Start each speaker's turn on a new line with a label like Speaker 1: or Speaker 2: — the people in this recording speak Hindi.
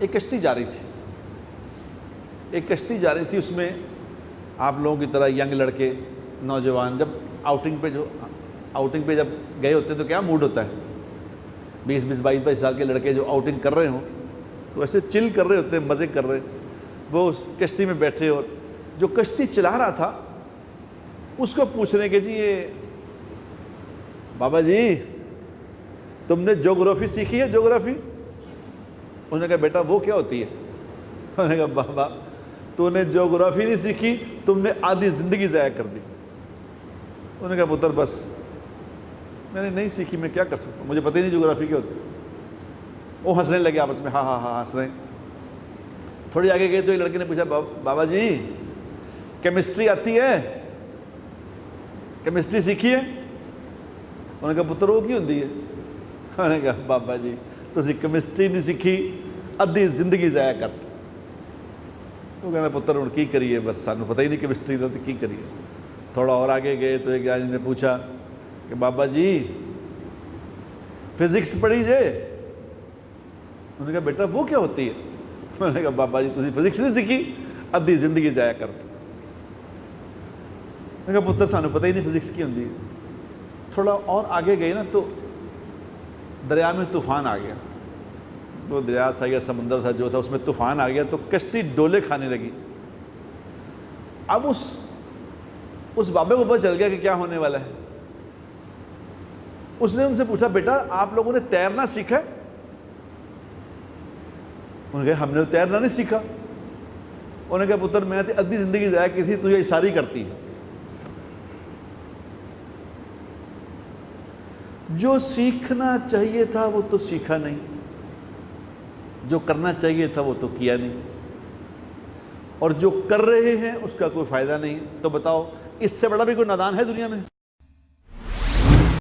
Speaker 1: एक कश्ती जा रही थी, उसमें आप लोगों की तरह यंग लड़के, नौजवान जब आउटिंग पे जब गए होते हैं तो क्या मूड होता है, 20-20, 22-22 साल के लड़के जो आउटिंग कर रहे हों तो ऐसे चिल कर रहे होते हैं, मज़े कर रहे। वो उस कश्ती में बैठे और जो कश्ती चला रहा था उसको पूछ रहे कि जी ये बाबा जी तुमने ज्योग्राफी सीखी है? ज्योग्राफी? उन्होंने कहा बेटा वो क्या होती है? उन्होंने कहा बाबा तूने ज्योग्राफी नहीं सीखी, तुमने आधी ज़िंदगी ज़ाया कर दी। उन्होंने कहा पुत्र बस मैंने नहीं सीखी, मैं क्या कर सकता हूँ, मुझे पता ही नहीं ज्योग्राफी क्या होती। वो हंसने लगे आपस में, हाँ हाँ हाँ हंस रहे। थोड़ी आगे गए तो एक लड़के ने पूछा बाबा जी केमिस्ट्री आती है? केमिस्ट्री सीखी है? उन्होंने कहा पुत्र वो क्यों होती है? उन्होंने कहा बाबा जी तुसी केमिस्ट्री नहीं सीखी, अद्धी जिंदगी जाया करते। वो कहना पुत्र हुण की करिए, बस सानू पता ही नहीं केमिस्ट्री का, तो की करिए। थोड़ा और आगे गए तो एक आदमी ने पूछा कि बाबा जी फिजिक्स पढ़ी जे? उन्होंने कहा बेटा वो क्या होती है? उन्होंने कहा बाबा जी तुसी फिजिक्स नहीं सीखी, अद्धी जिंदगी जाया करते। उन्होंने कहा पुत्र सानू पता ही नहीं फिजिक्स की होती है। थोड़ा और आगे गए ना तो दरिया में तूफान आ गया, वो दरिया था या समुंदर था जो था, उसमें तूफान आ गया तो कश्ती डोले खाने लगी। अब उस बाबे को पता चल गया कि क्या होने वाला है। उसने उनसे पूछा बेटा आप लोगों ने तैरना सीखा है? उन्होंने कहा हमने तो तैरना नहीं सीखा। उन्होंने कहा पुत्र मैं तो अद्धी जिंदगी जाया की थी, तुझे इशारी करती है। जो सीखना चाहिए था वो तो सीखा नहीं, जो करना चाहिए था वो तो किया नहीं, और जो कर रहे हैं उसका कोई फायदा नहीं। तो बताओ इससे बड़ा भी कोई नादान है दुनिया में?